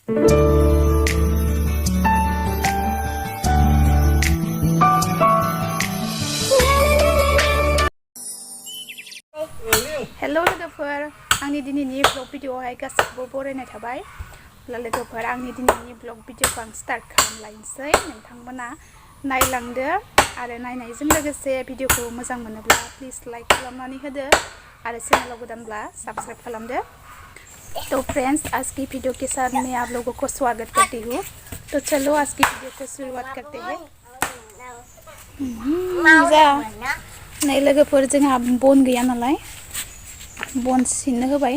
हेल' लोगोफोर आंनि दिनैनि ब्लग भिडिअ'आवहाय गासिबो बरायनाय थाबाय लोगोफोर आंनि दिनैनि ब्लग भिडिअ'खौ आं स्टार्ट खालामलायनोसै नोंथांमोना नायलांदो आरो नायनायजों लोगोसे भिडिअ'खौ मोजां मोनोब्ला प्लिज लाइक खालामनानै होदो आरो चैनलाव गोदानब्ला सब्सक्राइब खालामदो। तो फ्रेंड्स आज की वीडियो के साथ मैं आप लोगों को स्वागत करती हूँ। तो चलो आज की वीडियो को शुरुआत करते हैं। नै लोगोफोर जोंहा बन गैया नालाय बन सिननो होबाय।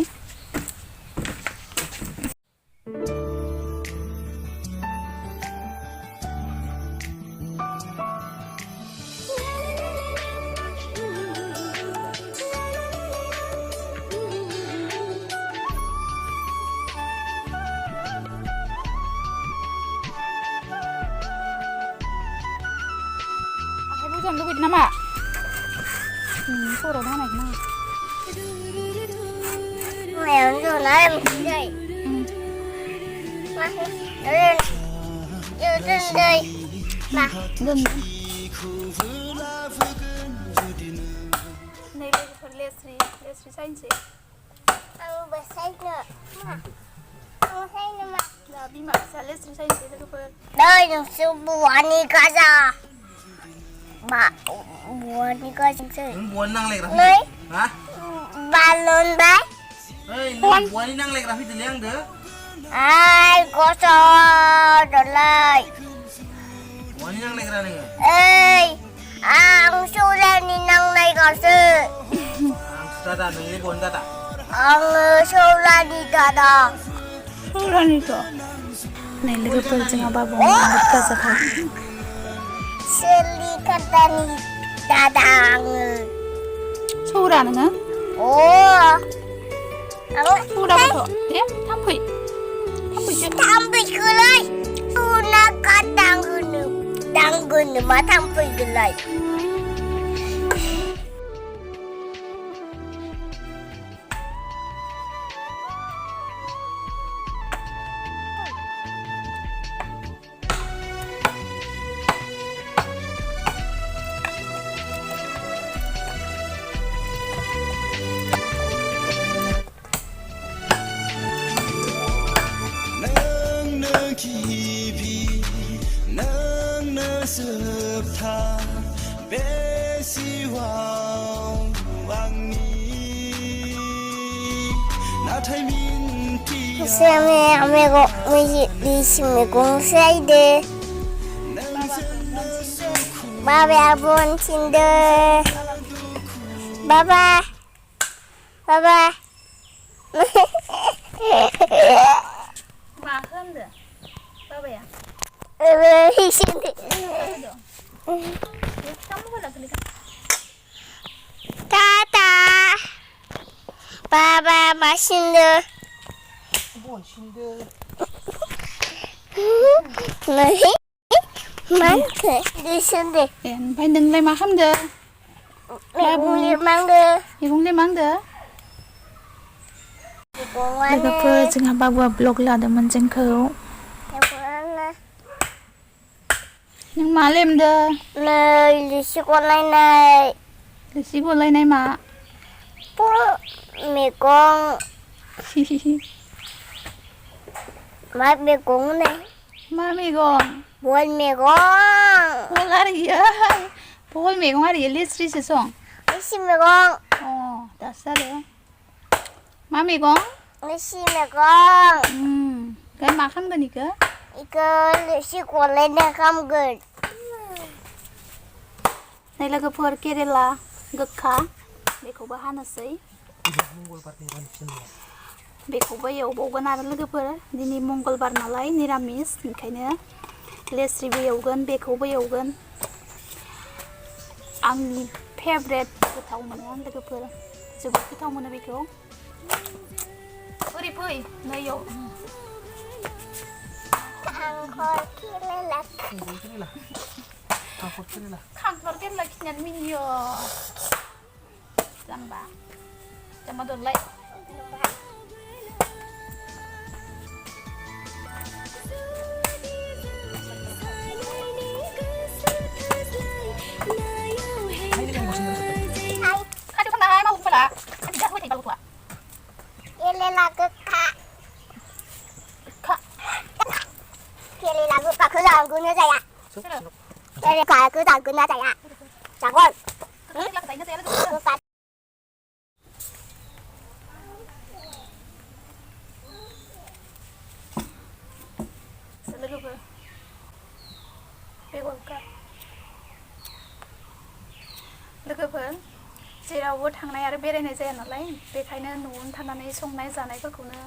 Jangan lupa nama. Cô đó này nào. Mẹ rồi nói em đây. Mà lên. Đưa lên đây. Mà Dừng. Này đây phần lesri science. ăn bữa say nữa. Mà ăn say nữa mà. Là Bima bisa lesri science itu kan. Đây đừng siêu buồn đi cả ra. Bà buồn đi coi xem chơi. Buồn năng lệch Đấy. hả? Bà lớn đấy. Ê, buồn đi năng lệch là phi tiền liang được. Ai có cho đợt lại. Buồn đi năng lệch ra này. Ê, ăn su lên đi năng này có sự. Tata này buồn tata. Ăn su lên đi tata. Rani to. Này लोगोफोर जोंहा बाबु माबा जाथाव. Seli kata ni dadang. सौरा नोङो? Oh. Aku सौराबोथ'. दे थांफै. थांफैसो. Sampai gelai. Tuna kadang gunu mah sampai gelai. Xem mẹ gọi mày đi xin mẹ cũng say đi. Ba ba buồn xin đơ. Ba ba. Ba ba. Mà hơn được. Bao bè. Hi xin đi. Tata. Ba ba ba xin đơ. Buồn xin đưa. Này. Mang thế đi xin đi. Phải đừng lấy mà không được. Mẹ cũng liền mang đưa. Thì cũng lên mang được. लोगोफोर जोंहा बाबुआ blog लादोंमोन जोंखौ. नों मा लेमदो? Này lisi golaynay. Lisi gलायनाय मा? Mwigong. Má mwigong này. मा मैगं? Buồn mwigong. बहल आरियो. बहल मैगं आरियो लेस्रिसो सं. Lisi mwigong. दासो जादो. मा मैगं? Lisi mwigong. गाय मा खामगोन इखो? Iku lisi golaynay खामगोन. नै लोगोफोर केरेला गोखा बेखौबो हानोसै. बेखौबो एवबावगोन आरो लोगोफोर दिनै मंगलबार नालाय निरामिस ओंखायनो लेस्रिबो एवगोन बेखौबो एवगोन. आंनि फेभरेट गोथाव मोनो आं लोगोफोर जोबोद गोथाव मोनो बेखौ. ओरै फै नैयाव. खांख्लर केरेला खिनियानो मिनियो. जाम्बा दोनलाय. 당근에 자야. 내가 그 당근에 자야. 장원. 응? लोगोफोर बेगरखौ लोगोफोर जेरावबो थांनाय आरो बेरायनाय जाया नालाय बेखायनो न'आवनो थानानै संनाय जानायफोरखौनो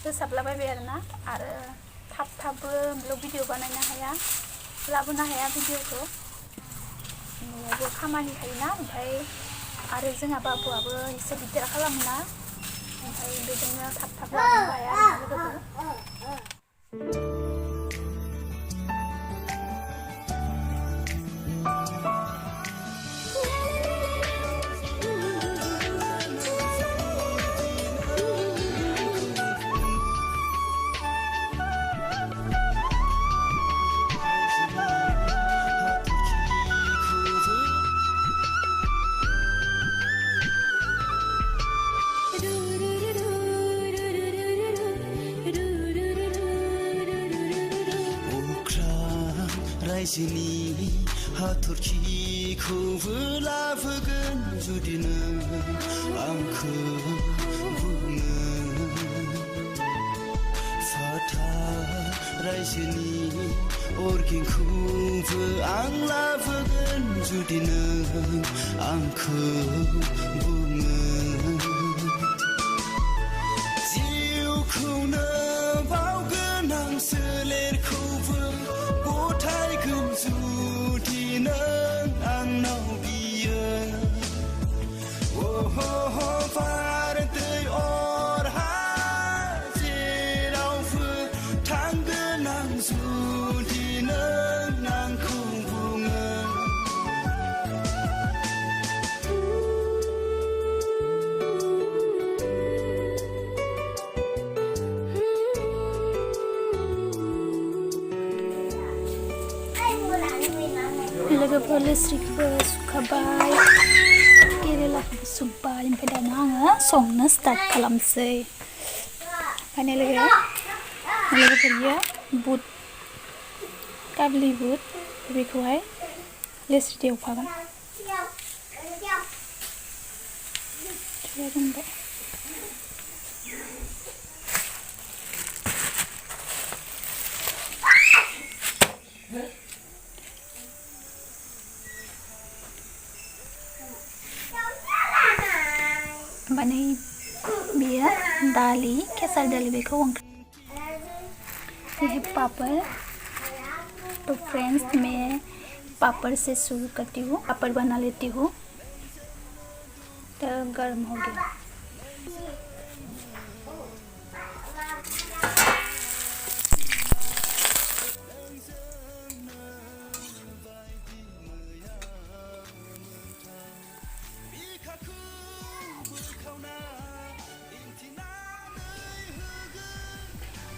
फोसाबलाबायबाय आरोना आरो थाब-थाबबो ब्लग भिडिअ बानायनो हाया लाबोनो हाया भिडिअखौ न'आवबो खामानि थायोना ओमफ्राय आरो जोंहा बाबुआबो एसे दिगदार खालामोना ओमफ्राय बेजोंनो थाब-थाब लाबोनो हाया आरोना लोगोफोर रायजोनि हाथरखिखौबो लाबोगोन जुदि नों आंखौ बुङो फाथा रायजोनि अरगेंखौबो आं लाबोगोन जुदि नों आंखौ बुङो जिउखौनो बावगोन आं सोलेरखौबो गथायगोन जुदि नों आंनाव बियो बार दै अर हा जेरावबो थांगोन आं जुदि नों आंखौ बुङो लोगोफोर लेस्रिखौबो सुखाबाय केरेलाखौबो सुबाय ओमफ्राय दाना आङो संनो स्टार्ट खालामसै ओंखायनो लोगोफोर इयो बुट काबुलि बुट बेखौहाय लेस्रि एवफागोन रोंबाय माने बियो दाली केसर दाली बेखौ ये है पापड़ तो फ्रेंड्स मैं पापड़ से शुरू करती हूँ पापड़ बना लेती हूँ तो गर्म हो गया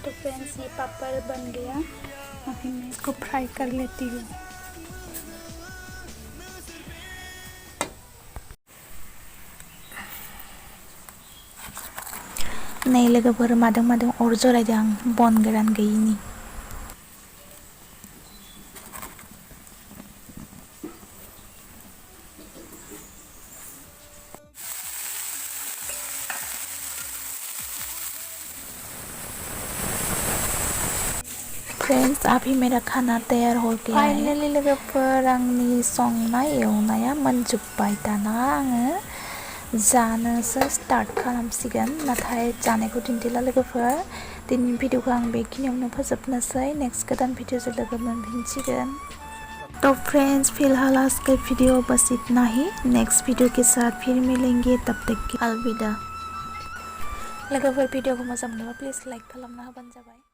तो फ्रेंड्स ये पापड़ बन गया अभी मैं इसको फ्राई कर लेती हूँ नै लोगोफोर मादों अर जरायदों आं बन गोरान गैयिनि फ्रेंड्स अभी मेरा खाना तैयार हो गया है फाइनली लोगोफोर आंनि संनाय एवनाया मोनजोब्बाय दाना आङो जानोसो स्टार्ट खालामसिगोन नाथाय जानायखौ दिन्थिला लोगोफोर दिनैनि भिडिअखौ आं बेखिनियावनो फोजोबनोसै नेक्स्ट गोदान भिडिअजों लोगो मोनफिनसिगोन तो फ्रेंड्स फिलहाल आज का वीडियो बस इतना ही नेक्स्ट वीडियो के साथ फिर मिलेंगे तब तक के अलविदा लोगोफोर भिडिअखौ मोजां मोनोबा प्लिज लाइक खालामना होबानो जाबाय